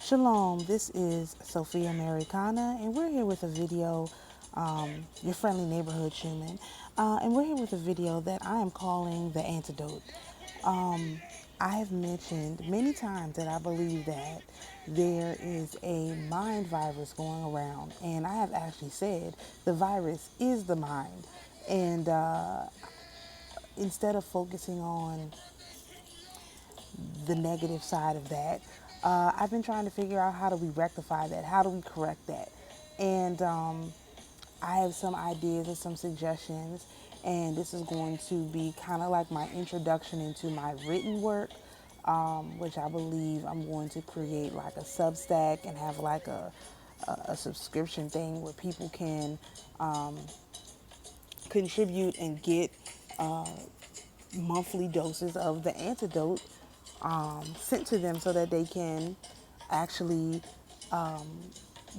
Shalom, this is Sophia Americana, and we're here with a video, your friendly neighborhood human, and we're here with a video that I am calling the Antidote. I have mentioned many times that I believe that there is a mind virus going around, and I have actually said the virus is the mind, and instead of focusing on the negative side of that, I've been trying to figure out how do we rectify that, how do we correct that, and I have some ideas and some suggestions, and this is going to be kind of like my introduction into my written work, which I believe I'm going to create like a Substack and have like a subscription thing where people can contribute and get monthly doses of the antidote sent to them so that they can actually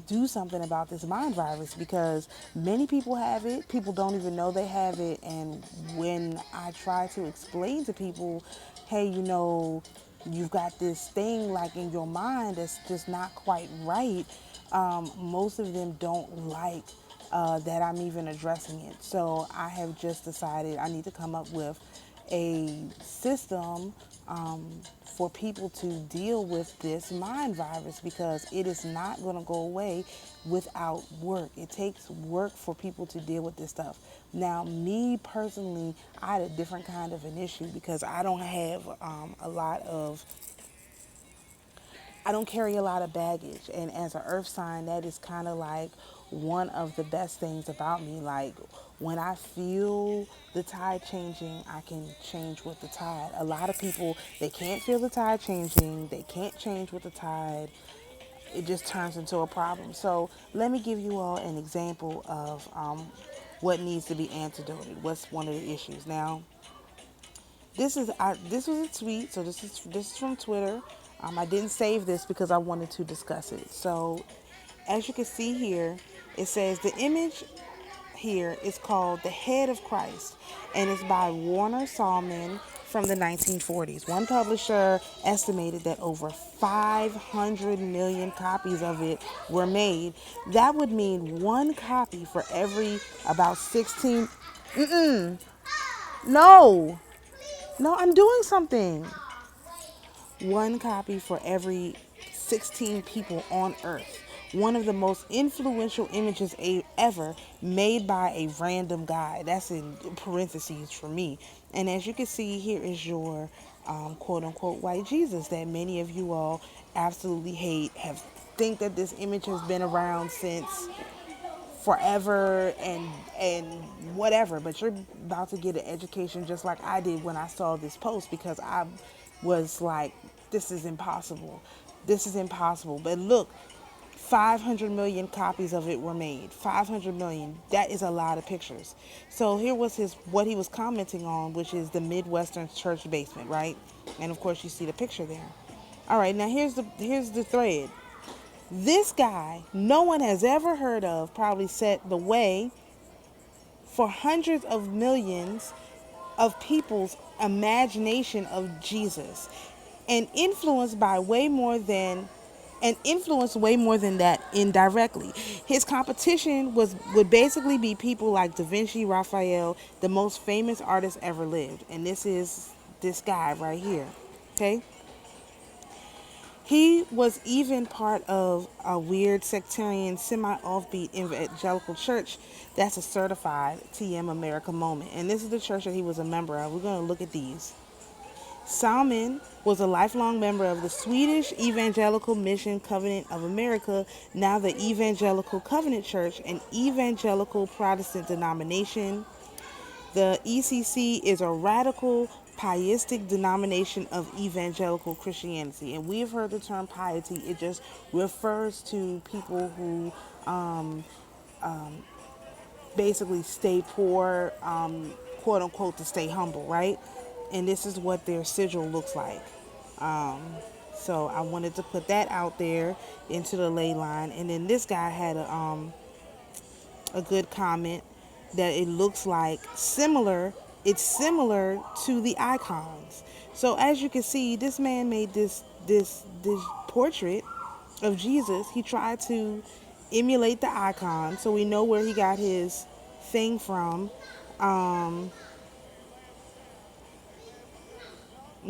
do something about this mind virus, because many people have it. People don't even know they have it. And when I try to explain to people, hey, you've got this thing like in your mind that's just not quite right, most of them don't like that I'm even addressing it. So I have just decided I need to come up with a system for people to deal with this mind virus, because it is not going to go away without work. It takes work for people to deal with this stuff. Now, me personally, I had a different kind of an issue because I don't have I don't carry a lot of baggage, and as an earth sign, that is kind of like one of the best things about me. Like, when I feel the tide changing, I can change with the tide. A lot of people, they can't feel the tide changing, they can't change with the tide. It just turns into a problem. So let me give you all an example of what needs to be antidoted. What's one of the issues? Now, this was a tweet, so this is from Twitter. I didn't save this because I wanted to discuss it. So, as you can see here, it says the image here is called "The Head of Christ," and it's by Warner Sallman from the 1940s. One publisher estimated that over 500 million copies of it were made. That would mean one copy for every about 16. No. No, I'm doing something. One copy for every 16 people on Earth. One of the most influential images ever made by a random guy. That's in parentheses for me. And as you can see, here is your quote unquote white Jesus that many of you all absolutely hate, think that this image has been around since forever and whatever, but you're about to get an education just like I did when I saw this post, because I was like, this is impossible, but look, 500 million copies of it were made. 500 million, that is a lot of pictures. So here was what he was commenting on, which is the Midwestern church basement, right? And of course you see the picture there. All right, now here's the thread. This guy, no one has ever heard of, probably set the way for hundreds of millions of people's imagination of Jesus, and influenced way more than that indirectly. His competition would basically be people like Da Vinci, Raphael, the most famous artists ever lived. And this is this guy right here. Okay? He was even part of a weird sectarian, semi-offbeat evangelical church that's a certified TM America moment. And this is the church that he was a member of. We're going to look at these. Salmon was a lifelong member of the Swedish Evangelical Mission Covenant of America, now the Evangelical Covenant Church, an evangelical Protestant denomination. The ECC is a radical pietistic denomination of evangelical Christianity. And we've heard the term piety. It just refers to people who basically stay poor, quote unquote, to stay humble, right? And this is what their sigil looks like. So I wanted to put that out there into the ley line. And then this guy had a good comment that it looks like it's similar to the icons. So as you can see, this man made this portrait of Jesus, he tried to emulate the icon, so we know where he got his thing from. Let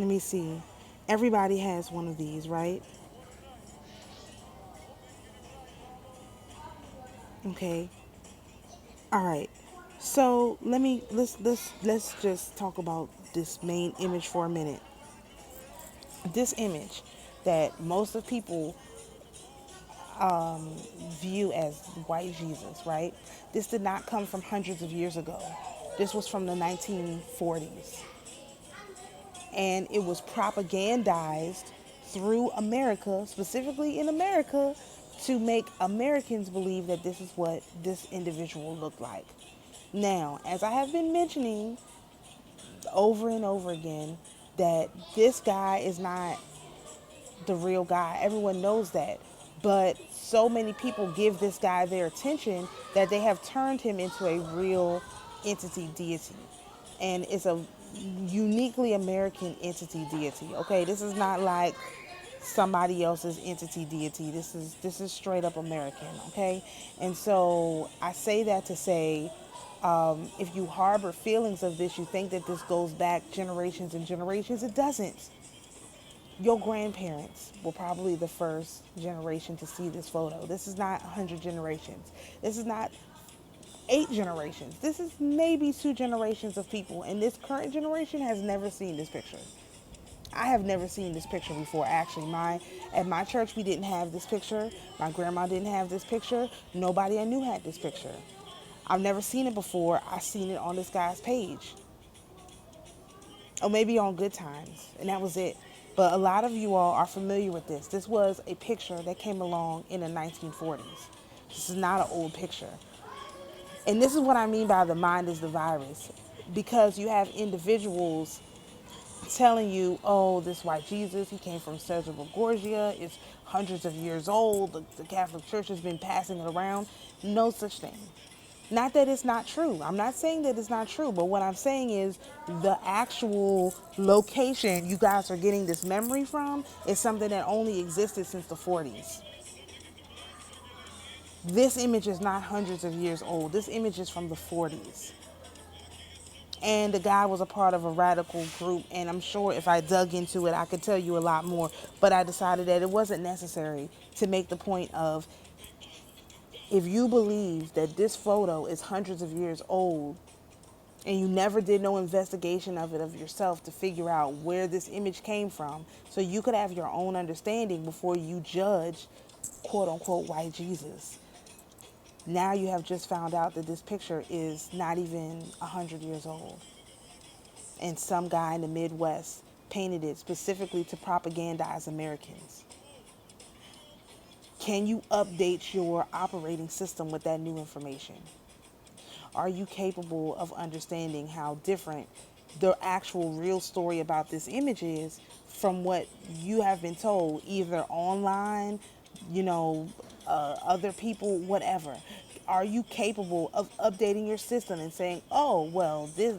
me see. Everybody has one of these, right? Okay. All right. So let's just talk about this main image for a minute. This image that most of people view as white Jesus, right? This did not come from hundreds of years ago. This was from the 1940s. And it was propagandized through America, specifically in America, to make Americans believe that this is what this individual looked like. Now, as I have been mentioning over and over again, that this guy is not the real guy. Everyone knows that. But so many people give this guy their attention that they have turned him into a real entity deity. And it's a uniquely American entity deity. Okay, this is not like somebody else's entity deity. This is straight up American, okay? And so I say that to say, if you harbor feelings of this, you think that this goes back generations and generations. It doesn't. Your grandparents were probably the first generation to see this photo. This is not 100 generations. This is not 8 generations. This is maybe 2 generations of people. And this current generation has never seen this picture. I have never seen this picture before. Actually, at my church, we didn't have this picture. My grandma didn't have this picture. Nobody I knew had this picture. I've never seen it before. I seen it on this guy's page. Or maybe on Good Times. And that was it. But a lot of you all are familiar with this. This was a picture that came along in the 1940s. This is not an old picture. And this is what I mean by the mind is the virus. Because you have individuals telling you, oh, this white Jesus, he came from Cesar Borgia, it's hundreds of years old, the Catholic Church has been passing it around. No such thing. Not that it's not true. I'm not saying that it's not true, but what I'm saying is the actual location you guys are getting this memory from is something that only existed since the 40s. This image is not hundreds of years old. This image is from the 40s. And the guy was a part of a radical group, and I'm sure if I dug into it, I could tell you a lot more. But I decided that it wasn't necessary to make the point of, if you believe that this photo is hundreds of years old, and you never did no investigation of it of yourself to figure out where this image came from, so you could have your own understanding before you judge quote unquote white Jesus. Now you have just found out that this picture is not even 100 years old. And some guy in the Midwest painted it specifically to propagandize Americans. Can you update your operating system with that new information? Are you capable of understanding how different the actual real story about this image is from what you have been told, either online, other people, whatever? Are you capable of updating your system and saying, oh, well, this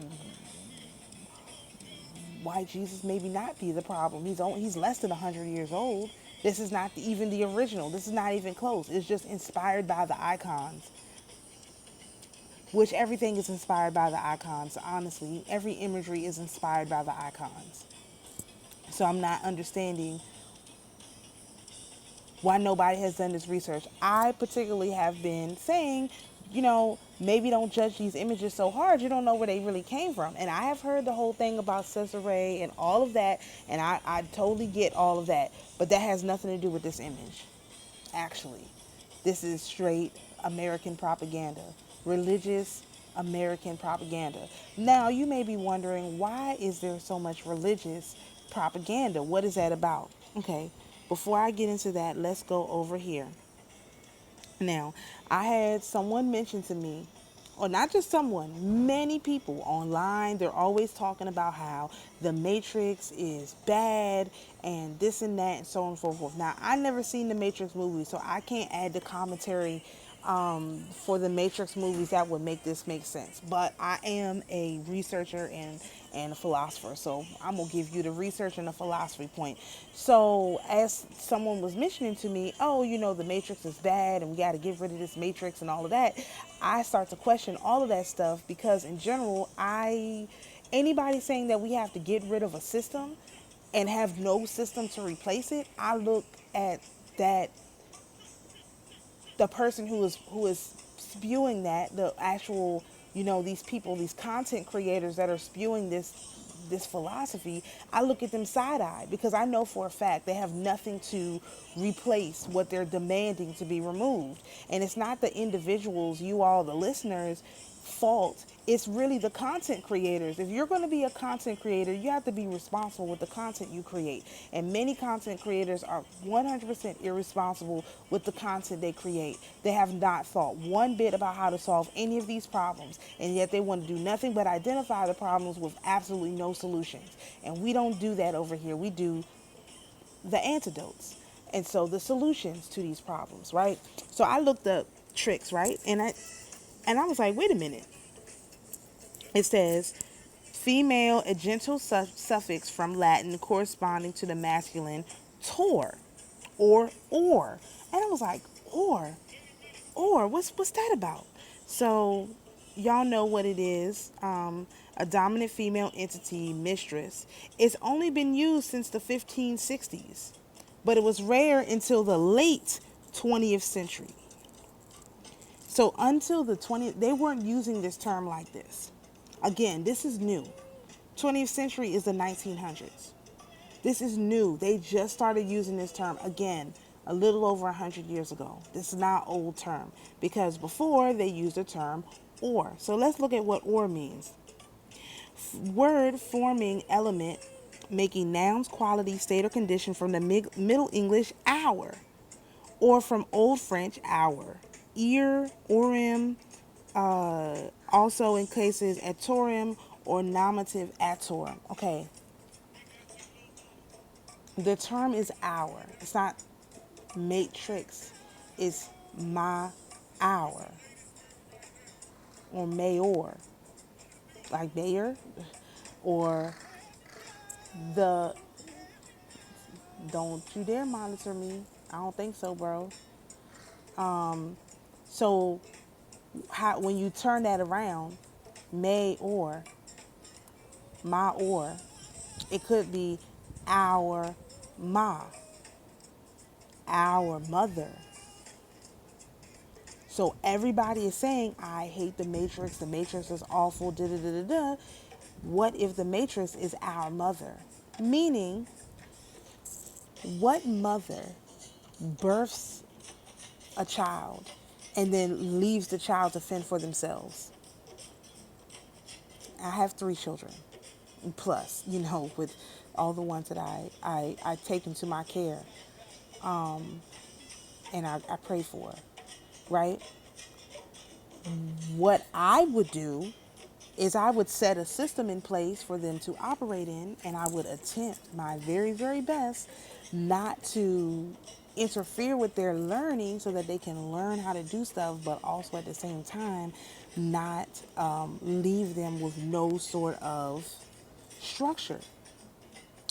white Jesus maybe not be the problem. He's less than 100 years old. This is not even the original. This is not even close. It's just inspired by the icons. Which everything is inspired by the icons, honestly. Every imagery is inspired by the icons. So I'm not understanding why nobody has done this research. I particularly have been saying, maybe don't judge these images so hard. You don't know where they really came from. And I have heard the whole thing about Caesarea and all of that, and I totally get all of that. But that has nothing to do with this image, actually. This is straight American propaganda, religious American propaganda. Now, you may be wondering, why is there so much religious propaganda? What is that about? Okay, before I get into that, let's go over here. Now, I had someone mention to me, or not just someone, many people online, they're always talking about how the Matrix is bad and this and that and so on and so forth. Now, I never seen the Matrix movie, so I can't add the commentary for the Matrix movies that would make this make sense. But I am a researcher and a philosopher, so I'm gonna give you the research and the philosophy point. So as someone was mentioning to me, oh, the Matrix is bad and we got to get rid of this Matrix and all of that, I start to question all of that stuff because in general, anybody saying that we have to get rid of a system and have no system to replace it, I look at that the person who is spewing that, the actual, these people, these content creators that are spewing this philosophy, I look at them side-eye because I know for a fact they have nothing to replace what they're demanding to be removed. And it's not the individuals, you all, the listeners, fault. It's really the content creators. If you're going to be a content creator, you have to be responsible with the content you create. And many content creators are 100% irresponsible with the content they create. They have not thought one bit about how to solve any of these problems, and yet they want to do nothing but identify the problems with absolutely no solutions. And we don't do that over here. We do the antidotes. And so the solutions to these problems, right? So I looked up tricks, right? And I was like, wait a minute. It says female, a gentle suffix from Latin corresponding to the masculine tor or. And I was like, what's that about? So y'all know what it is. A dominant female entity, mistress. It's only been used since the 1560s, but it was rare until the late 20th century. So until the 20th, they weren't using this term like this. Again, this is new. 20th century is the 1900s. This is new. They just started using this term again a little over 100 years ago. This is not old term because before they used the term or. So let's look at what or means. Word forming element making nouns, quality, state, or condition from the Middle English hour or from Old French hour. Ear, Urim, also in cases atorum or nominative atorum. Okay. The term is hour. It's not matrix. It's my hour. Or mayor. Like mayor. Or the... Don't you dare monitor me. I don't think so, bro. So when you turn that around, may or, my or, it could be our ma, our mother. So everybody is saying, I hate the Matrix is awful, da da da da da. What if the Matrix is our mother? Meaning, what mother births a child and then leaves the child to fend for themselves? I have 3 children plus, with all the ones that I take into my care, and I pray for, right? What I would do is I would set a system in place for them to operate in, and I would attempt my very, very best not to interfere with their learning so that they can learn how to do stuff, but also at the same time not leave them with no sort of structure.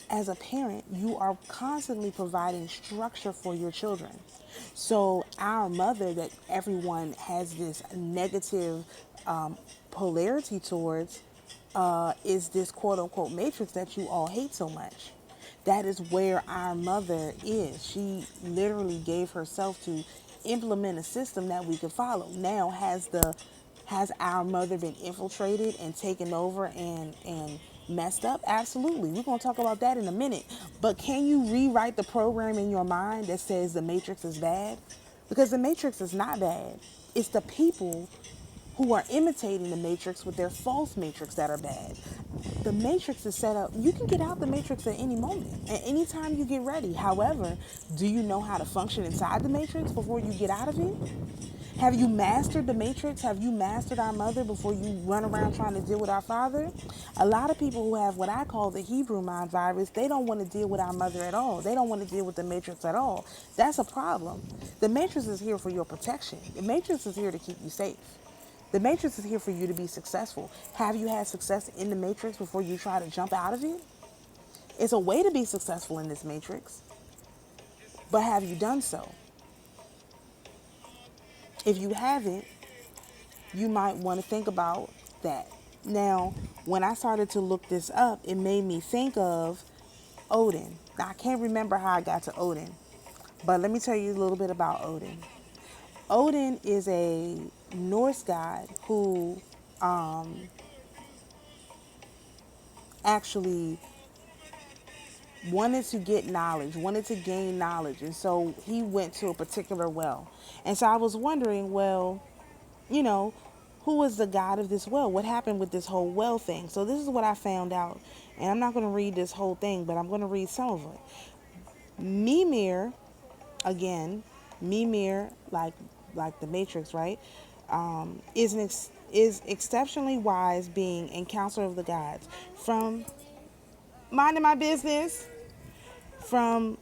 As a parent, you are constantly providing structure for your children. So our mother that everyone has this negative polarity towards is this quote unquote matrix that you all hate so much. That is where our mother is. She literally gave herself to implement a system that we could follow. Now has our mother been infiltrated and taken over and messed up? Absolutely. We're going to talk about that in a minute. But can you rewrite the program in your mind that says the Matrix is bad? Because the Matrix is not bad. It's the people who are imitating the matrix with their false matrix that are bad. The matrix is set up. You can get out the matrix at any moment, at any time you get ready. However, do you know how to function inside the matrix before you get out of it? Have you mastered the matrix? Have you mastered our mother before you run around trying to deal with our father? A lot of people who have what I call the Hebrew mind virus, they don't want to deal with our mother at all. They don't want to deal with the matrix at all. That's a problem. The matrix is here for your protection. The matrix is here to keep you safe. The matrix is here for you to be successful. Have you had success in the matrix before you try to jump out of it? It's a way to be successful in this matrix, but have you done so? If you haven't, you might want to think about that. Now, when I started to look this up, it made me think of Odin. Now, I can't remember how I got to Odin, but let me tell you a little bit about Odin. Odin is a Norse god who actually wanted to get knowledge, wanted to gain knowledge, and so he went to a particular well. And so I was wondering, well, you know, who was the god of this well? What happened with this whole well thing? So this is what I found out, and I'm not going to read this whole thing, but I'm going to read some of it. Mimir, again, Mimir, like the Matrix, right? Is exceptionally wise being and counselor of the gods. From minding my business, from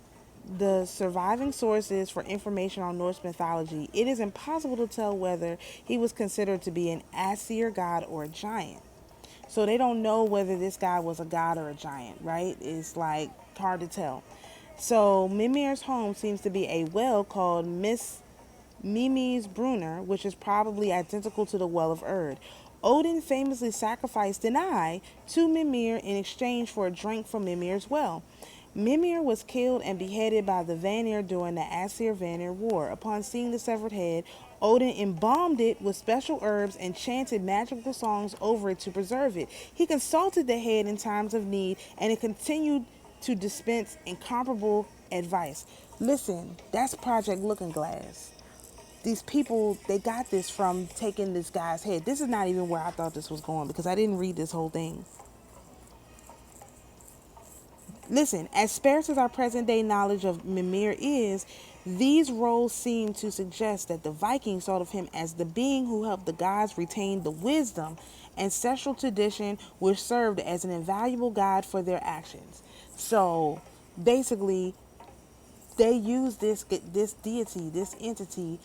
the surviving sources for information on Norse mythology, it is impossible to tell whether he was considered to be an Aesir god or a giant. So they don't know whether this guy was a god or a giant, right? It's like hard to tell. So Mimir's home seems to be a well called Miss Mimi's Brunner, which is probably identical to the well of Erd. Odin famously sacrificed an eye to Mimir in exchange for a drink from Mimir's well. Mimir was killed and beheaded by the Vanir during the Aesir-Vanir War. Upon seeing the severed head, Odin embalmed it with special herbs and chanted magical songs over it to preserve it. He consulted the head in times of need, and it continued to dispense incomparable advice. Listen, that's Project Looking Glass. These people, they got this from taking this guy's head. This is not even where I thought this was going because I didn't read this whole thing. Listen, as sparse as our present day knowledge of Mimir is, these roles seem to suggest that the Vikings thought of him as the being who helped the gods retain the wisdom, ancestral tradition, which served as an invaluable guide for their actions. So basically, they use this deity, this entity,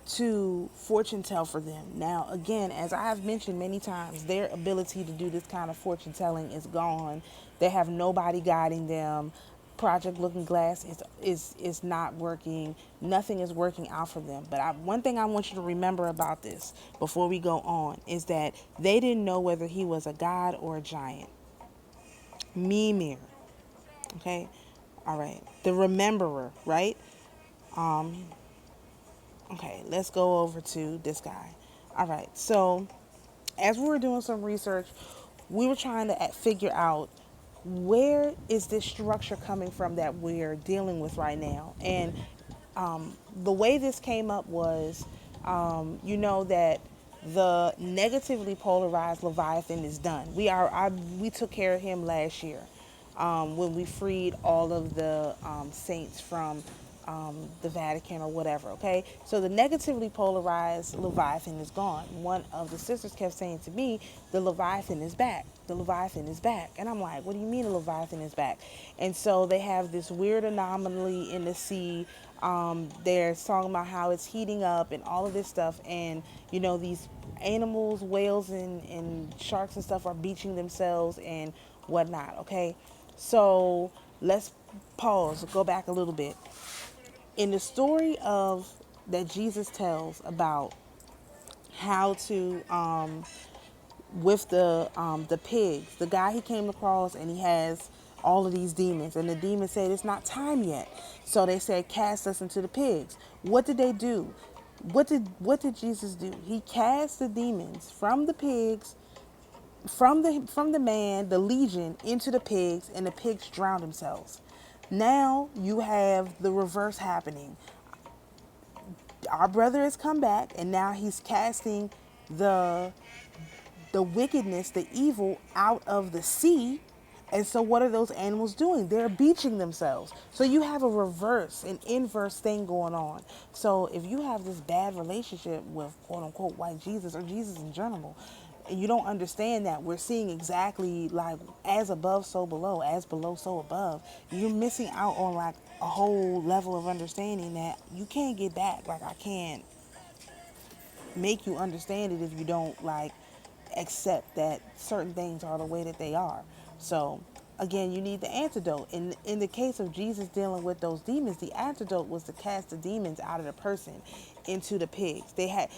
to fortune tell for them. Now, again, as I have mentioned many times, their ability to do this kind of fortune telling is gone. They have nobody guiding them. Project Looking Glass is not working. Nothing is working out for them. But one thing I want you to remember about this before we go on is that they didn't know whether he was a god or a giant. Mimir. Okay? All right. The rememberer, right? Okay, let's go over to this guy. All right, so as we were doing some research, we were trying to figure out where is this structure coming from that we're dealing with right now. And the way this came up was, you know that the negatively polarized Leviathan is done. We took care of him last year when we freed all of the saints from the Vatican or whatever. Okay, so the negatively polarized Leviathan is gone. One of the sisters kept saying to me, "The Leviathan is back. The Leviathan is back." And I'm like, "What do you mean the Leviathan is back?" And so they have this weird anomaly in the sea. They're talking about how it's heating up and all of this stuff, and you know these animals, whales and sharks and stuff are beaching themselves and whatnot. Okay, so let's pause, go back a little bit. In the story of that Jesus tells about how to with the pigs, the guy he came across, and he has all of these demons, and the demons said it's not time yet, so they said cast us into the pigs. What did they do? What did Jesus do? He cast the demons from the pigs, from the man, the legion, into the pigs, and the pigs drowned themselves. Now you have the reverse happening. Our brother has come back, and now he's casting the wickedness, the evil out of the sea. And so what are those animals doing? They're beaching themselves. So you have a reverse, an inverse thing going on. So if you have this bad relationship with quote unquote white Jesus or Jesus in general, and you don't understand that we're seeing exactly like as above, so below, as below, so above, you're missing out on like a whole level of understanding that you can't get back. Like I can't make you understand it if you don't like accept that certain things are the way that they are. So again, you need the antidote. In the case of Jesus dealing with those demons, the antidote was to cast the demons out of the person into the pigs. And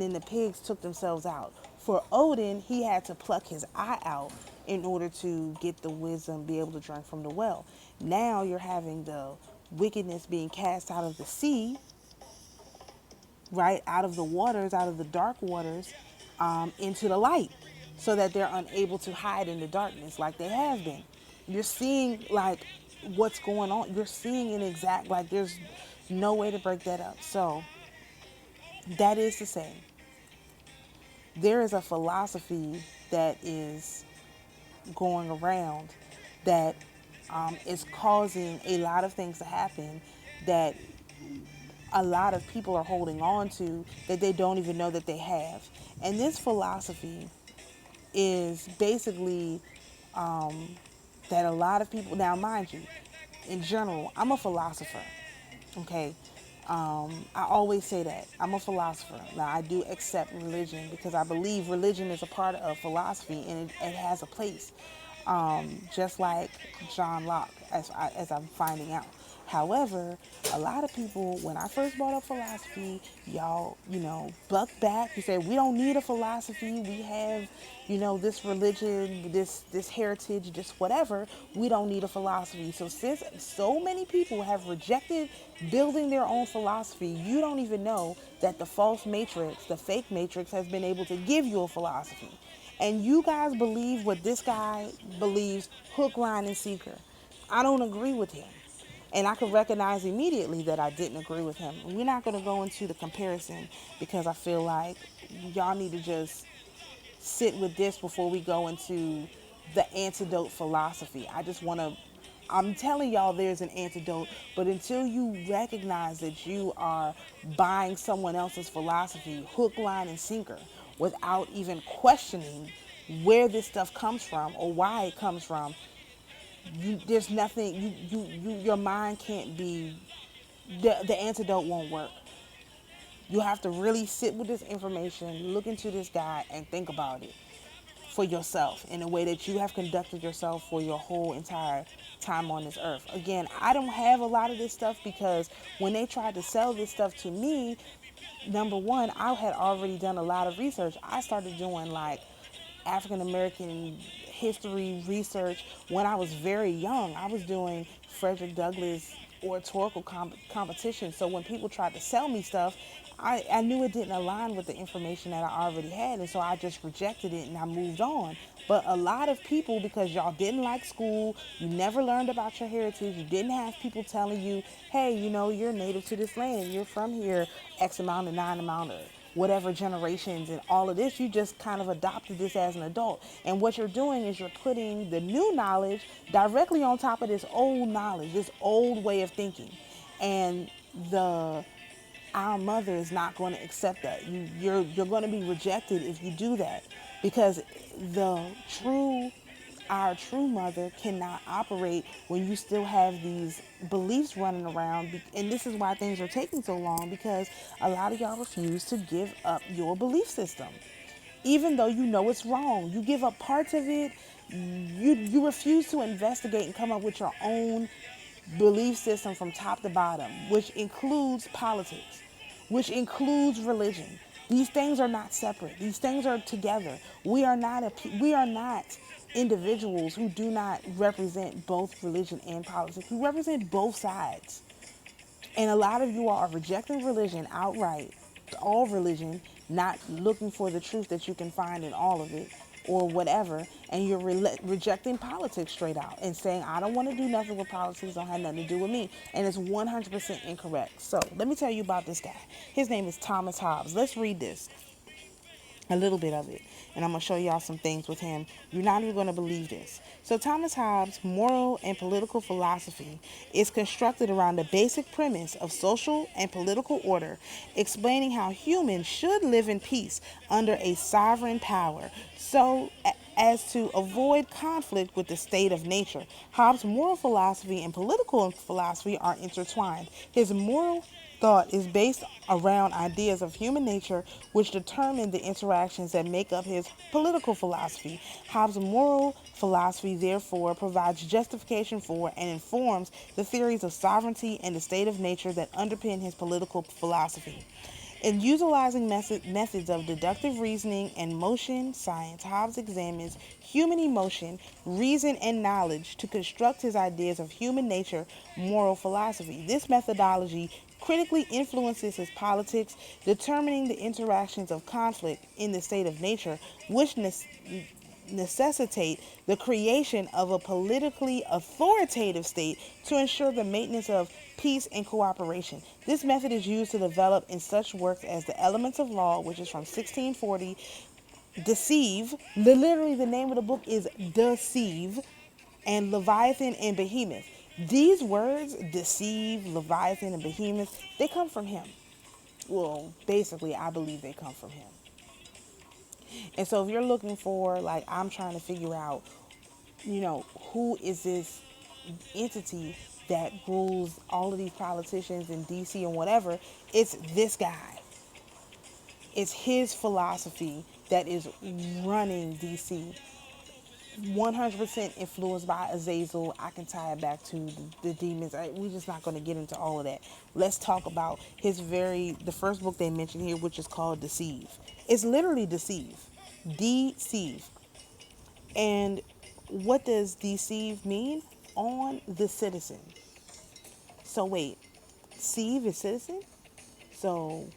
then the pigs took themselves out. For Odin, he had to pluck his eye out in order to get the wisdom, be able to drink from the well. Now you're having the wickedness being cast out of the sea, right, out of the waters, out of the dark waters, into the light, so that they're unable to hide in the darkness like they have been. You're seeing like what's going on. You're seeing an exact, like there's no way to break that up. So that is to say, there is a philosophy that is going around that is causing a lot of things to happen that a lot of people are holding on to that they don't even know that they have. And this philosophy is basically that a lot of people, now mind you, in general, I'm a philosopher, okay? I always say that. I'm a philosopher. Now, I do accept religion because I believe religion is a part of philosophy and it has a place, just like John Locke, as I'm finding out. However, a lot of people, when I first brought up philosophy, y'all, buck back. You say, we don't need a philosophy. We have, this religion, this heritage, this whatever. We don't need a philosophy. So since so many people have rejected building their own philosophy, you don't even know that the false matrix, the fake matrix, has been able to give you a philosophy. And you guys believe what this guy believes, hook, line, and sinker. I don't agree with him. And I could recognize immediately that I didn't agree with him. We're not going to go into the comparison because I feel like y'all need to just sit with this before we go into the antidote philosophy. I'm telling y'all there's an antidote, but until you recognize that you are buying someone else's philosophy, hook, line, and sinker, without even questioning where this stuff comes from or why it comes from, there's nothing, your mind can't be, the antidote won't work. You have to really sit with this information, look into this guy, and think about it for yourself in a way that you have conducted yourself for your whole entire time on this earth. Again, I don't have a lot of this stuff because when they tried to sell this stuff to me, number one, I had already done a lot of research. I started doing like African American history research when I was very young. I was doing Frederick Douglass oratorical competition. So when people tried to sell me stuff, I knew it didn't align with the information that I already had. And so I just rejected it and I moved on. But a lot of people, because y'all didn't like school, you never learned about your heritage, you didn't have people telling you, hey, you're native to this land, you're from here X amount of 9 amount of whatever generations and all of this, you just kind of adopted this as an adult. And what you're doing is you're putting the new knowledge directly on top of this old knowledge, this old way of thinking. And our mother is not going to accept that. You're going to be rejected if you do that, because our true mother cannot operate when you still have these beliefs running around. And this is why things are taking so long, because a lot of y'all refuse to give up your belief system. Even though you know it's wrong, you give up parts of it. You refuse to investigate and come up with your own belief system from top to bottom, which includes politics, which includes religion. These things are not separate. These things are together. We are not individuals who do not represent both religion and politics. We represent both sides. And a lot of you are rejecting religion outright, all religion, not looking for the truth that you can find in all of it or whatever. And you're rejecting politics straight out and saying, I don't want to do nothing with politics, don't have nothing to do with me. And it's 100% incorrect. So let me tell you about this guy. His name is Thomas Hobbes. Let's read this. a little bit of it, and I'm going to show y'all some things with him. You're not even going to believe this. So Thomas Hobbes' moral and political philosophy is constructed around the basic premise of social and political order, explaining how humans should live in peace under a sovereign power so as to avoid conflict with the state of nature. Hobbes' moral philosophy and political philosophy are intertwined. His moral thought is based around ideas of human nature which determine the interactions that make up his political philosophy. Hobbes' moral philosophy therefore provides justification for and informs the theories of sovereignty and the state of nature that underpin his political philosophy. In utilizing methods of deductive reasoning and motion science, Hobbes examines human emotion, reason, and knowledge to construct his ideas of human nature moral philosophy. This methodology critically influences his politics, determining the interactions of conflict in the state of nature, which necessitate the creation of a politically authoritative state to ensure the maintenance of peace and cooperation. This method is used to develop in such works as The Elements of Law, which is from 1640, Deceive, literally the name of the book is Deceive, and Leviathan and Behemoth. These words, Deceive, Leviathan, and Behemoth, they come from him. Well, basically, I believe they come from him. And so if you're looking for, like, I'm trying to figure out, who is this entity that rules all of these politicians in DC and whatever, it's this guy. It's his philosophy that is running DC. 100% influenced by Azazel. I can tie it back to the demons. We're just not going to get into all of that. Let's talk about the first book they mentioned here, which is called Deceive. It's literally Deceive. Deceive. And what does deceive mean? On the citizen. So wait, deceive is citizen? So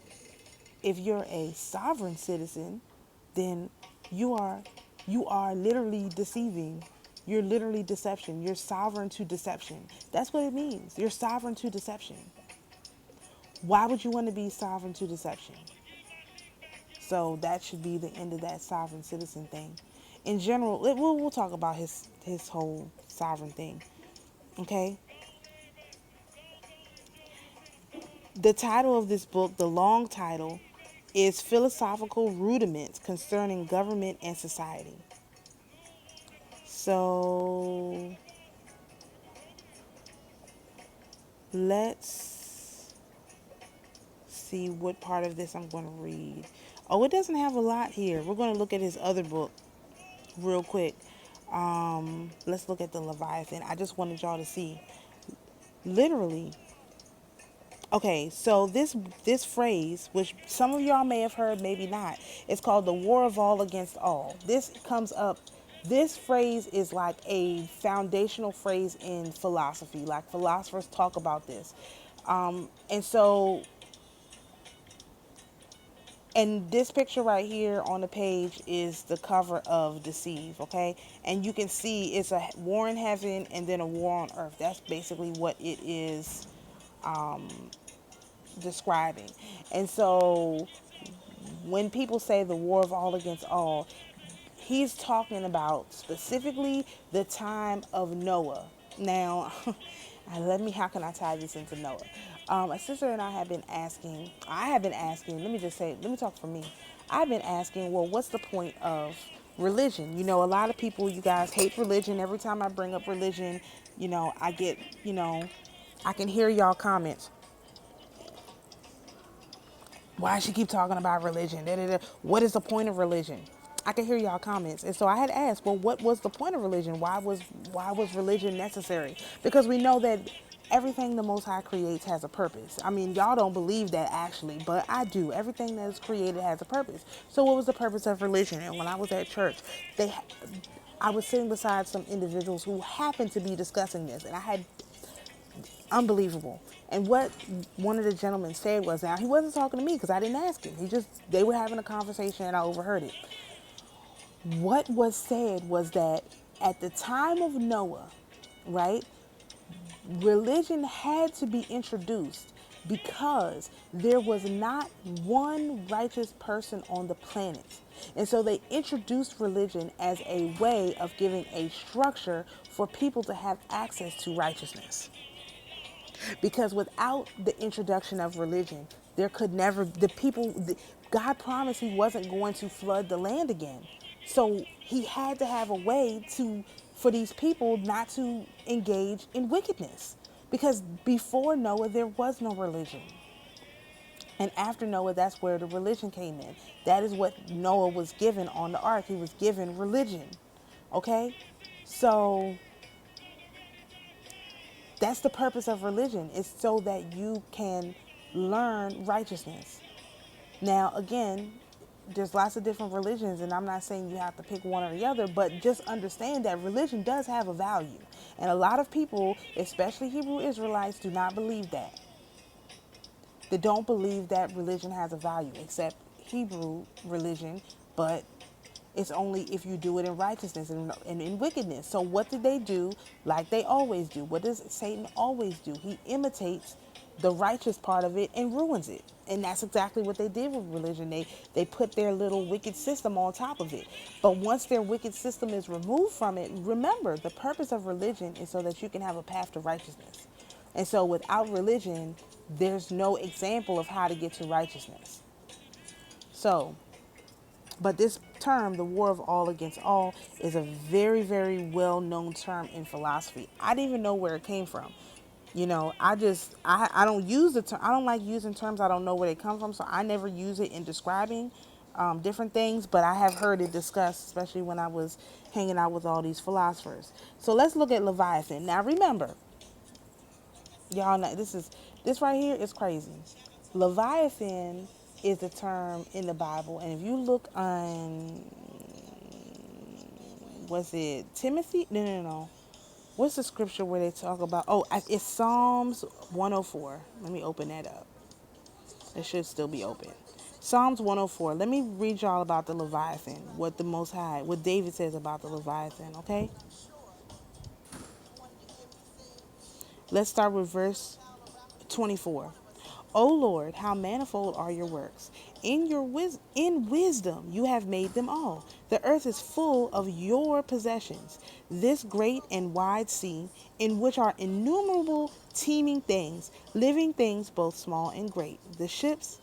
if you're a sovereign citizen, then you are literally deceiving. You're literally deception. You're sovereign to deception. That's what it means. You're sovereign to deception. Why would you want to be sovereign to deception? So that should be the end of that sovereign citizen thing. In general, we'll talk about his whole sovereign thing. Okay? The title of this book, the long title, is Philosophical Rudiments Concerning Government and Society. So let's see what part of this I'm going to read. Oh, it doesn't have a lot here. We're going to look at his other book real quick. Let's look at the Leviathan. I just wanted y'all to see. Literally. Okay, so this phrase, which some of y'all may have heard, maybe not, it's called the war of all against all. This phrase is like a foundational phrase in philosophy. Like philosophers talk about this. And this picture right here on the page is the cover of Deceive, okay? And you can see it's a war in heaven and then a war on earth. That's basically what it is describing. And so when people say the war of all against all, he's talking about specifically the time of Noah. Now, how can I tie this into Noah? A sister and I have been asking, let me talk for me. I've been asking, well, what's the point of religion? A lot of people, you guys hate religion. Every time I bring up religion, I get, I can hear y'all comments. Why she keep talking about religion? Da, da, da. What is the point of religion? I can hear y'all comments. And so I had asked, well, what was the point of religion? Why was religion necessary? Because we know that everything the Most High creates has a purpose. I mean, y'all don't believe that actually, but I do. Everything that is created has a purpose. So what was the purpose of religion? And when I was at church, I was sitting beside some individuals who happened to be discussing this, and I had unbelievable. And what one of the gentlemen said was, now he wasn't talking to me because I didn't ask him. They were having a conversation and I overheard it. What was said was that at the time of Noah, right, religion had to be introduced because there was not one righteous person on the planet. And so they introduced religion as a way of giving a structure for people to have access to righteousness. Because without the introduction of religion, there could never, God promised he wasn't going to flood the land again. So he had to have a way for these people not to engage in wickedness. Because before Noah, there was no religion. And after Noah, that's where the religion came in. That is what Noah was given on the ark. He was given religion. Okay? So that's the purpose of religion. It's so that you can learn righteousness. Now, again, there's lots of different religions, and I'm not saying you have to pick one or the other, but just understand that religion does have a value. And a lot of people, especially Hebrew Israelites, do not believe that. They don't believe that religion has a value, except Hebrew religion, but it's only if you do it in righteousness and in wickedness. So what did they do? Like they always do. What does Satan always do? He imitates the righteous part of it and ruins it. And that's exactly what they did with religion. They put their little wicked system on top of it. But once their wicked system is removed from it, remember, the purpose of religion is so that you can have a path to righteousness. And so without religion, there's no example of how to get to righteousness. So, but this term, the war of all against all, is a very, very well-known term in philosophy. I didn't even know where it came from. I don't use the term. I don't like using terms I don't know where they come from, so I never use it in describing different things, but I have heard it discussed, especially when I was hanging out with all these philosophers. So let's look at Leviathan. Now remember, y'all know this right here is crazy. Leviathan is a term in the Bible, and if you look on, was it Timothy? No. What's the scripture where they talk about? Oh, it's Psalms 104. Let me open that up. It should still be open. Psalms 104. Let me read y'all about the Leviathan. What the Most High, what David says about the Leviathan. Okay. Let's start with verse 24. O Lord, how manifold are your works. In wisdom you have made them all. The earth is full of your possessions. This great and wide sea, in which are innumerable teeming things, living things both small and great. The ships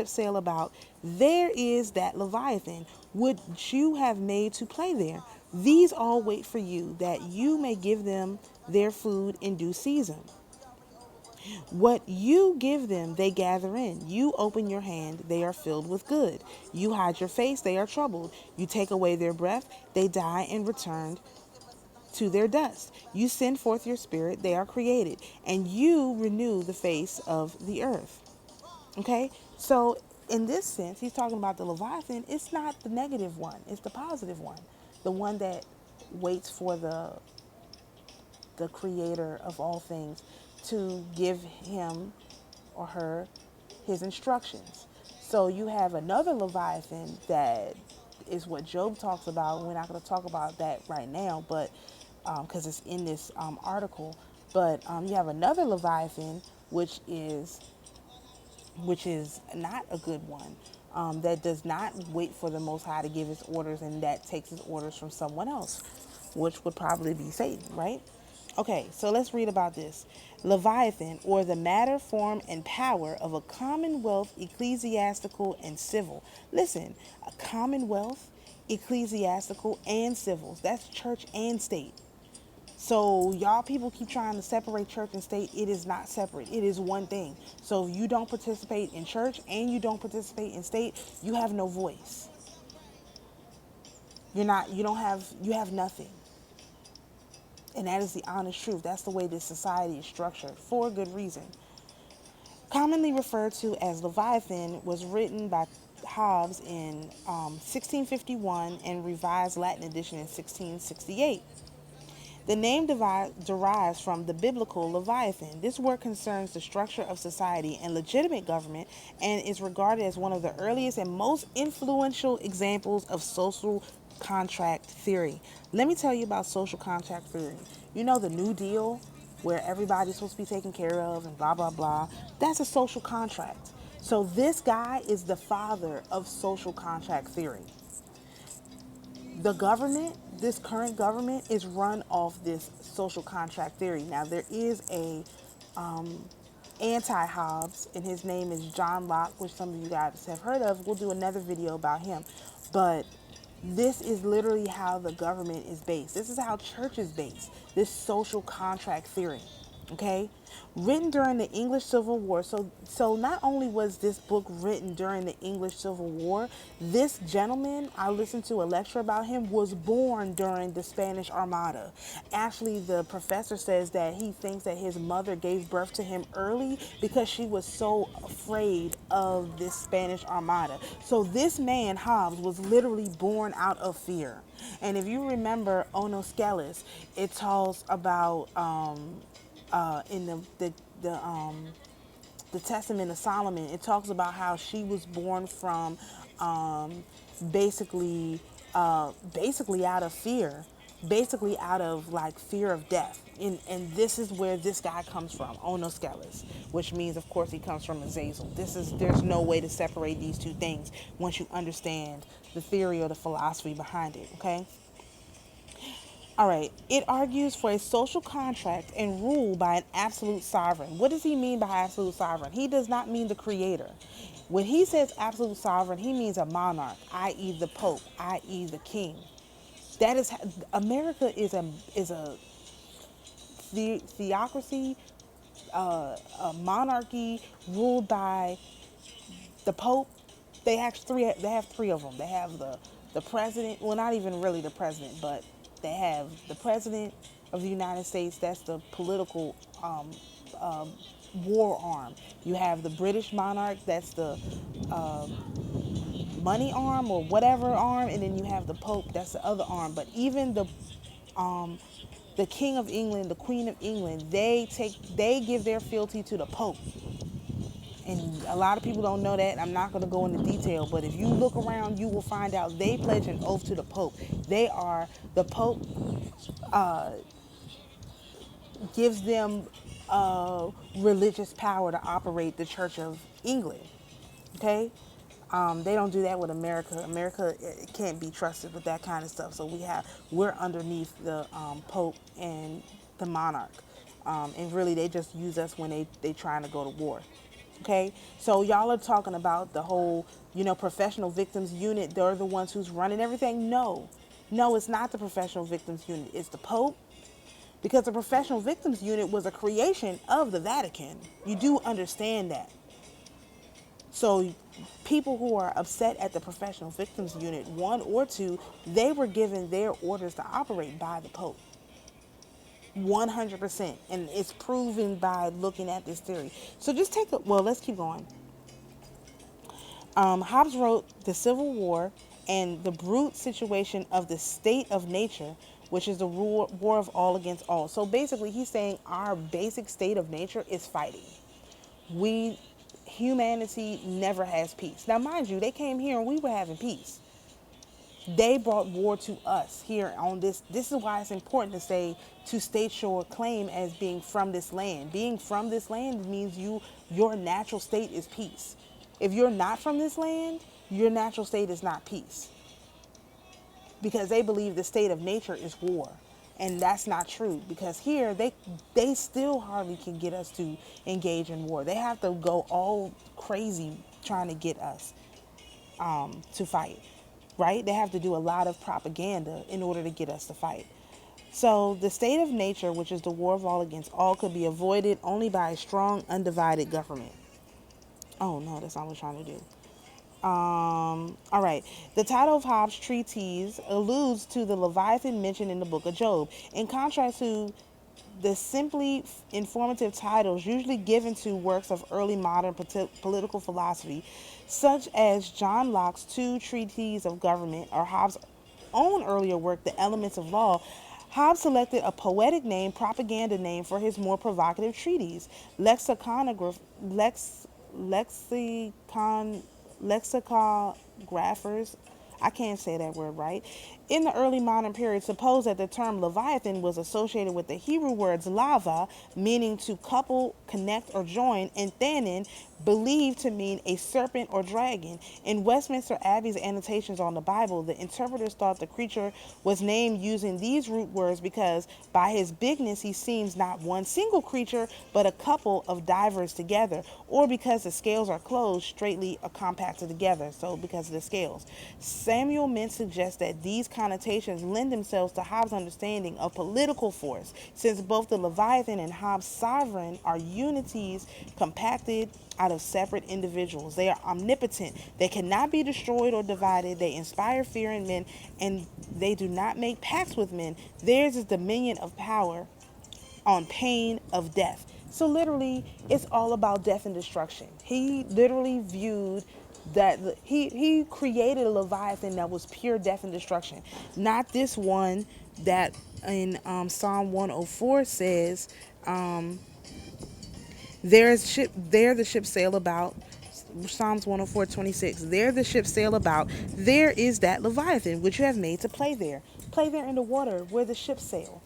sail about. There is that Leviathan, which you have made to play there. These all wait for you, that you may give them their food in due season. What you give them, they gather in. You open your hand, they are filled with good. You hide your face, they are troubled. You take away their breath, they die and return to their dust. You send forth your spirit, they are created, and you renew the face of the earth. Okay? So, in this sense, he's talking about the Leviathan. It's not the negative one, it's the positive one. The one that waits for the creator of all things to give him or her his instructions. So you have another Leviathan that is what Job talks about. We're not going to talk about that right now, but because it's in this article. But you have another Leviathan, which is not a good one. That does not wait for the Most High to give his orders, and that takes his orders from someone else, which would probably be Satan, right? Okay, so let's read about this. Leviathan, or the matter, form, and power of a commonwealth, ecclesiastical, and civil. Listen, a commonwealth, ecclesiastical, and civil. That's church and state. So y'all people keep trying to separate church and state. It is not separate. It is one thing. So if you don't participate in church and you don't participate in state, you have no voice. You have nothing. And that is the honest truth. That's the way this society is structured, for a good reason. Commonly referred to as Leviathan, was written by Hobbes in 1651 and revised Latin edition in 1668. The name derives from the biblical Leviathan. This word concerns the structure of society and legitimate government, and is regarded as one of the earliest and most influential examples of social contract theory. Let me tell you about social contract theory. You know the New Deal? where everybody's supposed to be taken care of and blah, blah, blah. That's a social contract. So this guy is the father of social contract theory. The government, this current government, is run off this social contract theory. Now, there is a anti-Hobbes, and his name is John Locke, which some of you guys have heard of. We'll do another video about him. But this is literally how the government is based. This is how church is based. This social contract theory. Okay, written during the English Civil War. So not only was this book written during the English Civil War, this gentleman, I listened to a lecture about him, was born during the Spanish Armada. Actually, the professor says that he thinks that his mother gave birth to him early because she was so afraid of this Spanish Armada. So this man, Hobbes, was literally born out of fear. And if you remember Ono Skelis, it talks about in the Testament of Solomon, it talks about how she was born from basically out of fear, basically out of like fear of death. And this is where this guy comes from, Ono Skelis, which means, of course, he comes from Azazel. There's no way to separate these two things once you understand the theory or the philosophy behind it. Okay. All right, it argues for a social contract and rule by an absolute sovereign. What does he mean by absolute sovereign? He does not mean the creator. When he says absolute sovereign, he means a monarch, i.e. the Pope, i.e. the king. That is, America is a theocracy, a monarchy ruled by the Pope. They have three of them. They have the president, well, not even really the president, but they have the president of the United States. That's the political war arm. You have the British monarch. That's the money arm or whatever arm, and then you have the Pope. That's the other arm. But even the King of England, the Queen of England, they give their fealty to the Pope. And a lot of people don't know that. I'm not going to go into detail, but if you look around, you will find out they pledge an oath to the Pope. The Pope gives them religious power to operate the Church of England. Okay? They don't do that with America. America can't be trusted with that kind of stuff. So we're underneath the Pope and the monarch. And really, they just use us when they trying to go to war. Okay, so y'all are talking about the whole, professional victims unit. They're the ones who's running everything. No, it's not the professional victims unit. It's the Pope, because the professional victims unit was a creation of the Vatican. You do understand that. So people who are upset at the professional victims unit, 1 or 2, they were given their orders to operate by the Pope. 100%, and it's proven by looking at this theory. So just let's keep going. Hobbes wrote The Civil War and the brute situation of the state of nature, which is the war of all against all. So basically he's saying our basic state of nature is fighting. Humanity never has peace. Now mind you, they came here and we were having peace. They brought war to us here on this. This is why it's important to state your claim as being from this land. Being from this land means your natural state is peace. If you're not from this land, your natural state is not peace. Because they believe the state of nature is war. And that's not true, because here they still hardly can get us to engage in war. They have to go all crazy trying to get us to fight. Right? They have to do a lot of propaganda in order to get us to fight. So the state of nature, which is the war of all against all, could be avoided only by a strong, undivided government. Oh no, that's not what we're trying to do. All right. The title of Hobbes' treatise alludes to the Leviathan mentioned in the book of Job, in contrast to the simply informative titles usually given to works of early modern political philosophy, such as John Locke's 2 treatises of government, or Hobbes' own earlier work, The Elements of Law. Hobbes selected a poetic propaganda name for his more provocative treatise, Lexicographers. I can't say that word right. In the early modern period, suppose that the term Leviathan was associated with the Hebrew words lava, meaning to couple, connect, or join, and Thanin, believed to mean a serpent or dragon. In Westminster Abbey's annotations on the Bible, the interpreters thought the creature was named using these root words because by his bigness he seems not one single creature, but a couple of divers together, or because the scales are closed, straightly or compacted together, so because of the scales. Samuel Mint suggests that these connotations lend themselves to Hobbes' understanding of political force, since both the Leviathan and Hobbes' sovereign are unities compacted out of separate individuals. They are omnipotent. They cannot be destroyed or divided. They inspire fear in men, and they do not make pacts with men. Theirs is dominion of power on pain of death. So literally, it's all about death and destruction. He literally viewed that he created a Leviathan that was pure death and destruction, not this one that in Psalm 104 says, there the ships sail about. Psalms 104:26. There the ships sail about. There is that Leviathan which you have made to play there. Play there in the water where the ships sail.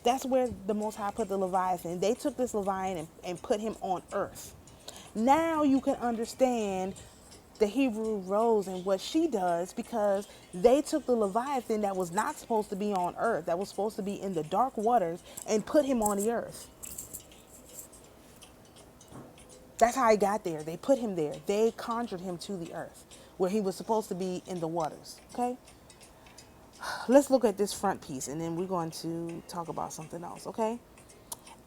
That's where the Most High put the Leviathan. They took this Leviathan and put him on earth. Now you can understand the Hebrew rose and what she does, because they took the Leviathan that was not supposed to be on earth, that was supposed to be in the dark waters, and put him on the earth. That's how he got there. They put him there. They conjured him to the earth where he was supposed to be in the waters. Okay? Let's look at this front piece and then we're going to talk about something else. Okay?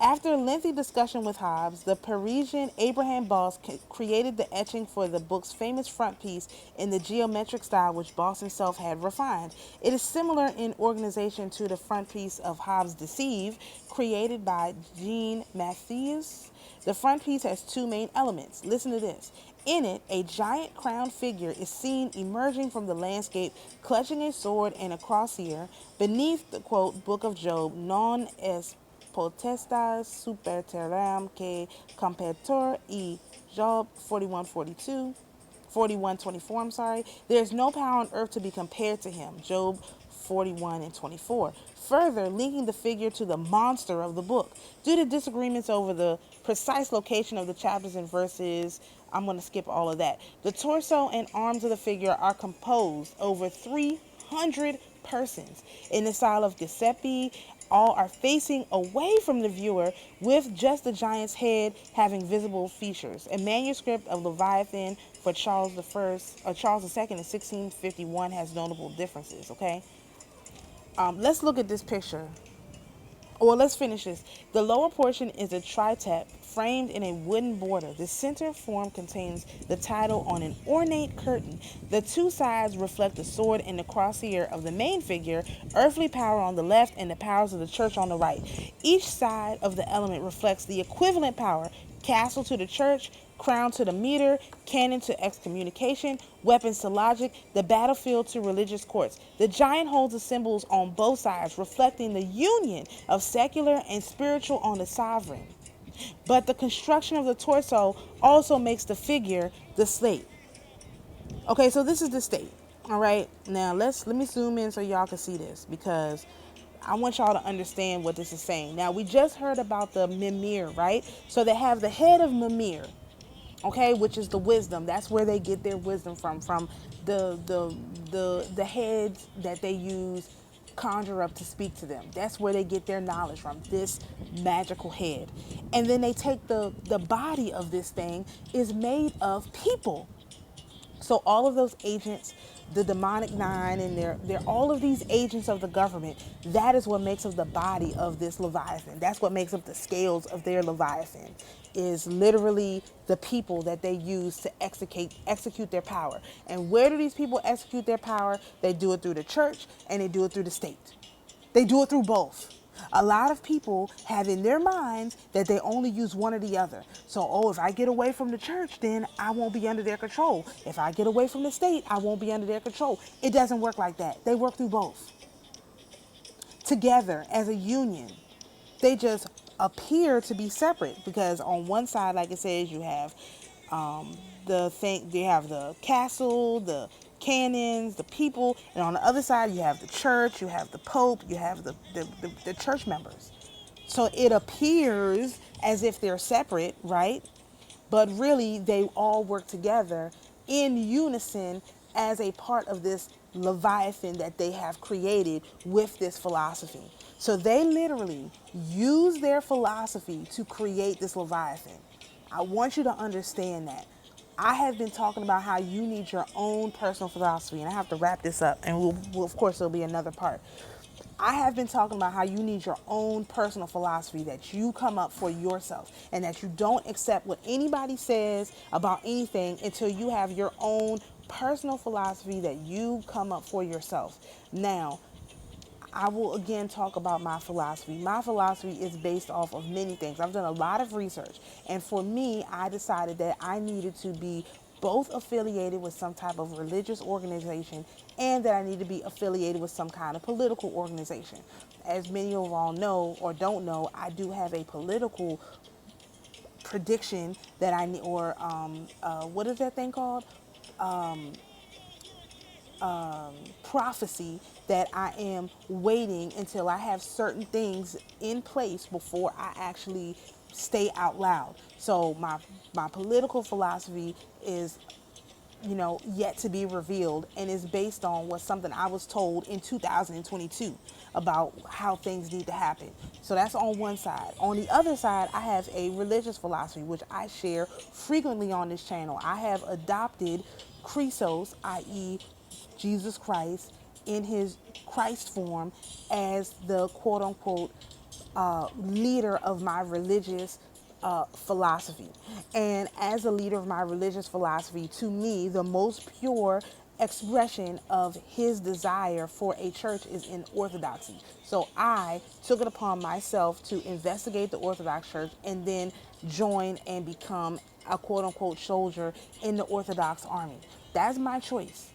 After a lengthy discussion with Hobbes, the Parisian Abraham Boss created the etching for the book's famous front piece in the geometric style which Boss himself had refined. It is similar in organization to the front piece of Hobbes' Deceive, created by Jean Mathias. The front piece has two main elements. Listen to this. In it, a giant crowned figure is seen emerging from the landscape, clutching a sword and a crosier. Beneath the quote, Book of Job, non es potestas super terram que competor y Job 41:24, I'm sorry. There is no power on earth to be compared to him. Job 41:24. Further, linking the figure to the monster of the book. Due to disagreements over the precise location of the chapters and verses, I'm going to skip all of that. The torso and arms of the figure are composed over 300 persons in the style of Giuseppe. All are facing away from the viewer, with just the giant's head having visible features. A manuscript of Leviathan for Charles II in 1651 has notable differences. Okay, let's look at this picture. Well, let's finish this. The lower portion is a tritep framed in a wooden border. The center form contains the title on an ornate curtain. The two sides reflect the sword and the crosier of the main figure, earthly power on the left and the powers of the church on the right. Each side of the element reflects the equivalent power: castle to the church, crown to the meter, cannon to excommunication, weapons to logic, the battlefield to religious courts. The giant holds the symbols on both sides, reflecting the union of secular and spiritual on the sovereign. But the construction of the torso also makes the figure the slate. Okay, so this is the state. All right, now let me zoom in so y'all can see this, because I want y'all to understand what this is saying. Now, we just heard about the Mimir, right? So they have the head of Mimir, okay, which is the wisdom. That's where they get their wisdom from the heads that they use conjure up to speak to them. That's where they get their knowledge from, this magical head. And then they take the body of this thing is made of people. So all of those agents, the demonic nine, and they're all of these agents of the government. That is what makes up the body of this Leviathan. That's what makes up the scales of their Leviathan, is literally the people that they use to execute their power. And where do these people execute their power? They do it through the church and they do it through the state. They do it through both. A lot of people have in their minds that they only use one or the other. So, if I get away from the church, then I won't be under their control. If I get away from the state, I won't be under their control. It doesn't work like that. They work through both together as a union. They just appear to be separate, because on one side, like it says, you have they have the castle, the canons, the people, and on the other side you have the church, you have the pope, you have the church members. So it appears as if they're separate, right? But really they all work together in unison as a part of this Leviathan that they have created with this philosophy. So they literally use their philosophy to create this Leviathan. I want you to understand that. I have been talking about how you need your own personal philosophy, and I have to wrap this up, and we'll of course, there'll be another part. I have been talking about how you need your own personal philosophy that you come up for yourself, and that you don't accept what anybody says about anything until you have your own personal philosophy that you come up for yourself. Now, I will again talk about my philosophy. My philosophy is based off of many things. I've done a lot of research. And for me, I decided that I needed to be both affiliated with some type of religious organization and that I need to be affiliated with some kind of political organization. As many of y'all know or don't know, I do have a political prediction that I need, or what is that thing called? Prophecy that I am waiting until I have certain things in place before I actually stay out loud. So my political philosophy is, yet to be revealed, and is based on what something I was told in 2022 about how things need to happen. So that's on one side. On the other side, I have a religious philosophy which I share frequently on this channel. I have adopted Christos, i.e. Jesus Christ, in his Christ form, as the quote unquote leader of my religious philosophy. And as a leader of my religious philosophy, to me, the most pure expression of his desire for a church is in orthodoxy. So I took it upon myself to investigate the Orthodox Church and then join and become a quote unquote soldier in the Orthodox Army. That's my choice.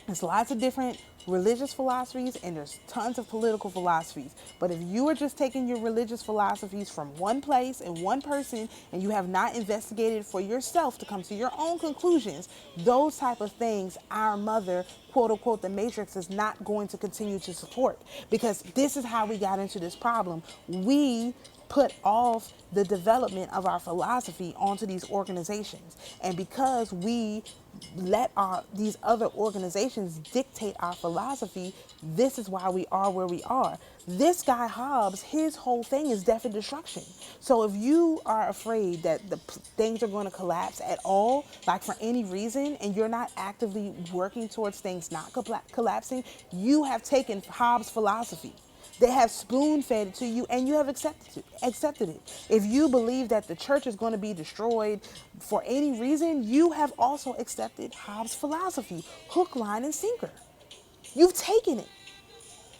There's lots of different religious philosophies and there's tons of political philosophies. But if you are just taking your religious philosophies from one place and one person and you have not investigated for yourself to come to your own conclusions, those type of things, our mother, quote unquote, the Matrix, is not going to continue to support. Because this is how we got into this problem. We put off the development of our philosophy onto these organizations. And because we let these other organizations dictate our philosophy, this is why we are where we are. This guy Hobbes, his whole thing is death and destruction. So if you are afraid that the things are going to collapse at all, like for any reason, and you're not actively working towards things not collapsing, you have taken Hobbes' philosophy. They have spoon-fed it to you and you have accepted it. If you believe that the church is going to be destroyed for any reason, you have also accepted Hobbes' philosophy, hook, line, and sinker. You've taken it.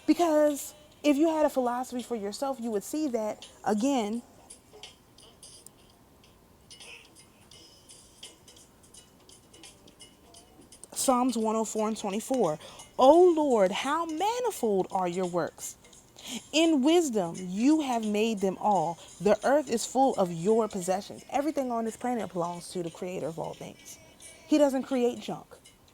Because if you had a philosophy for yourself, you would see that, again, Psalms 104:24. O Lord, how manifold are your works. In wisdom, you have made them all. The earth is full of your possessions. Everything on this planet belongs to the creator of all things. He doesn't create junk.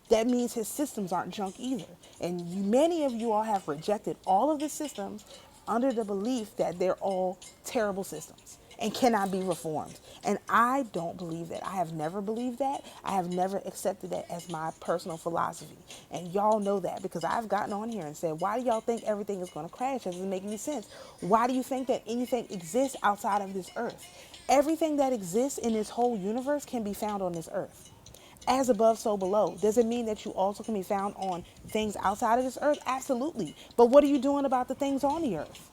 That means his systems aren't junk either. And many of you all have rejected all of the systems under the belief that they're all terrible systems and cannot be reformed. And I don't believe that. I have never believed that. I have never accepted that as my personal philosophy. And y'all know that because I've gotten on here and said, why do y'all think everything is going to crash? That doesn't make any sense. Why do you think that anything exists outside of this earth? Everything that exists in this whole universe can be found on this earth. As above, so below. Does it mean that you also can be found on things outside of this earth? Absolutely. But what are you doing about the things on the earth?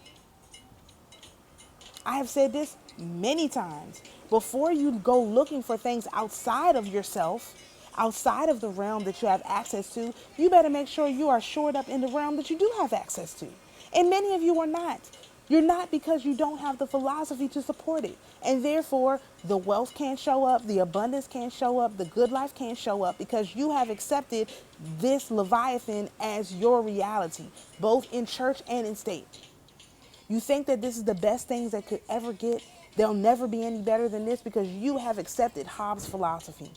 I have said this many times. Before you go looking for things outside of yourself, outside of the realm that you have access to, you better make sure you are shored up in the realm that you do have access to. And many of you are not. You're not because you don't have the philosophy to support it. And therefore, the wealth can't show up, the abundance can't show up, the good life can't show up because you have accepted this Leviathan as your reality, both in church and in state. You think that this is the best things that could ever get. They'll never be any better than this because you have accepted Hobbes' philosophy.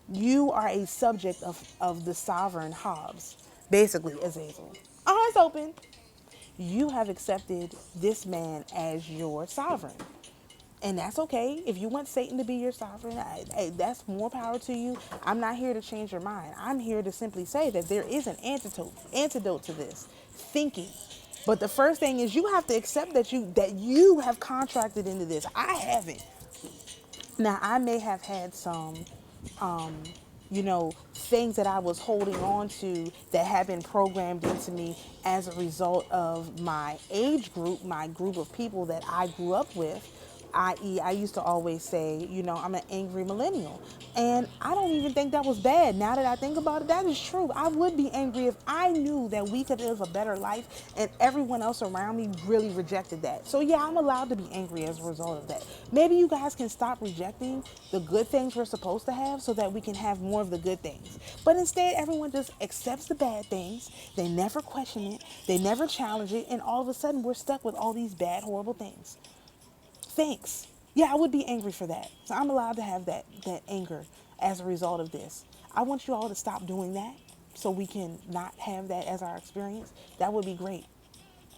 You are a subject of the sovereign Hobbs, basically Azazel. Eyes open. You have accepted this man as your sovereign. And that's okay. If you want Satan to be your sovereign, that's more power to you. I'm not here to change your mind. I'm here to simply say that there is an antidote to this thinking. But the first thing is you have to accept that you have contracted into this. I haven't. Now I may have had some things that I was holding on to that have been programmed into me as a result of my age group, my group of people that I grew up with. I.e., I used to always say, I'm an angry millennial. And I don't even think that was bad. Now that I think about it, that is true. I would be angry if I knew that we could live a better life and everyone else around me really rejected that. So yeah, I'm allowed to be angry as a result of that. Maybe you guys can stop rejecting the good things we're supposed to have so that we can have more of the good things. But instead, everyone just accepts the bad things. They never question it. They never challenge it. And all of a sudden, we're stuck with all these bad, horrible things. Thanks. Yeah, I would be angry for that. So I'm allowed to have that anger as a result of this. I want you all to stop doing that so we can not have that as our experience. That would be great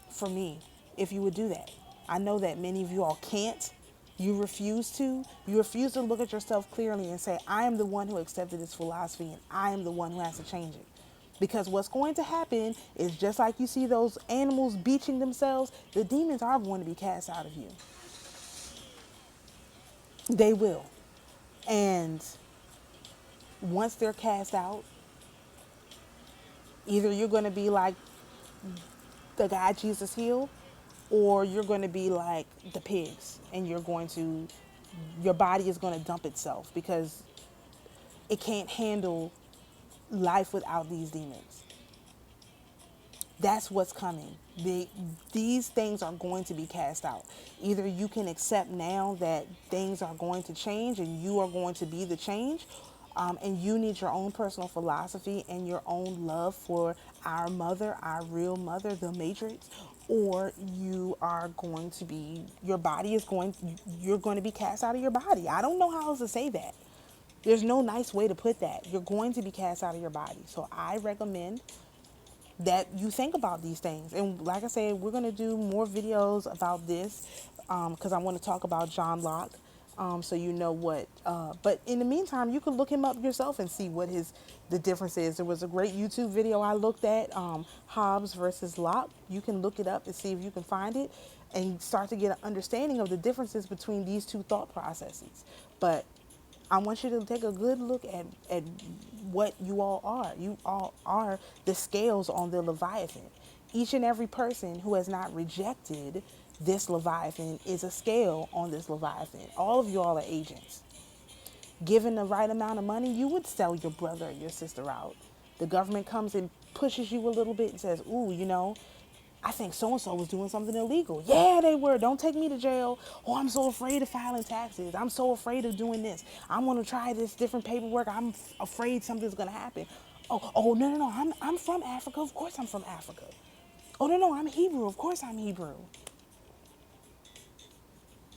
for me if you would do that. I know that many of you all can't. You refuse to. You refuse to look at yourself clearly and say, I am the one who accepted this philosophy and I am the one who has to change it. Because what's going to happen is just like you see those animals beaching themselves, the demons are going to be cast out of you. They will. And once they're cast out, either you're going to be like the guy Jesus healed, or you're going to be like the pigs and your body is going to dump itself because it can't handle life without these demons. That's what's coming. These things are going to be cast out. Either you can accept now that things are going to change and you are going to be the change, and you need your own personal philosophy and your own love for our mother, our real mother, the Matrix, or you're going to be cast out of your body. I don't know how else to say that. There's no nice way to put that. You're going to be cast out of your body. So I recommend that you think about these things. And like I said, we're going to do more videos about this because I want to talk about John Locke, so you know what. But in the meantime, you can look him up yourself and see what the difference is. There was a great YouTube video I looked at, Hobbes versus Locke. You can look it up and see if you can find it and start to get an understanding of the differences between these two thought processes. But I want you to take a good look at what you all are. You all are the scales on the Leviathan. Each and every person who has not rejected this Leviathan is a scale on this Leviathan. All of you all are agents. Given the right amount of money, you would sell your brother or your sister out. The government comes and pushes you a little bit and says, ooh, I think so-and-so was doing something illegal. Yeah, they were. Don't take me to jail. Oh, I'm so afraid of filing taxes. I'm so afraid of doing this. I'm going to try this different paperwork. I'm afraid something's going to happen. Oh, no. I'm from Africa. Of course I'm from Africa. Oh, no, I'm Hebrew. Of course I'm Hebrew.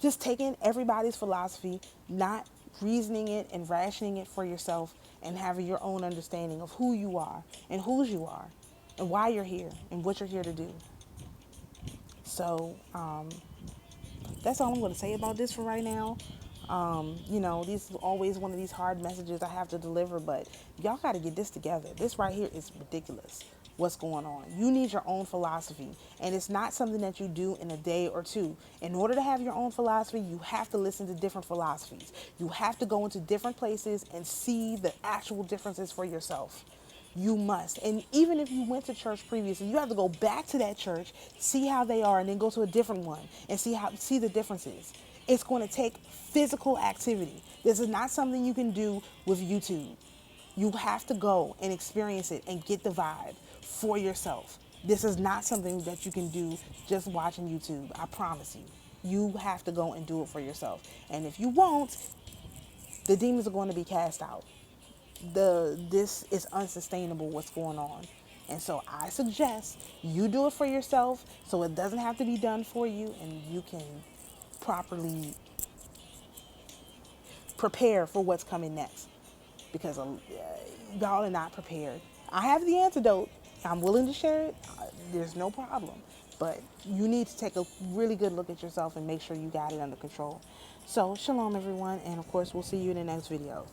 Just taking everybody's philosophy, not reasoning it and rationing it for yourself and having your own understanding of who you are and whose you are and why you're here and what you're here to do. So that's all I'm going to say about this for right now. This is always one of these hard messages I have to deliver, but y'all got to get this together. This right here is ridiculous. What's going on? You need your own philosophy, and it's not something that you do in a day or two. In order to have your own philosophy, you have to listen to different philosophies. You have to go into different places and see the actual differences for yourself. You must. And even if you went to church previously, you have to go back to that church, see how they are, and then go to a different one and see the differences. It's going to take physical activity. This is not something you can do with YouTube. You have to go and experience it and get the vibe for yourself. This is not something that you can do just watching YouTube. I promise you. You have to go and do it for yourself. And if you won't, the demons are going to be cast out. This is unsustainable what's going on. And so I suggest you do it for yourself so it doesn't have to be done for you and you can properly prepare for what's coming next. because y'all are not prepared. I have the antidote. I'm willing to share it. There's no problem. But you need to take a really good look at yourself and make sure you got it under control. So, shalom, everyone. And of course, we'll see you in the next video.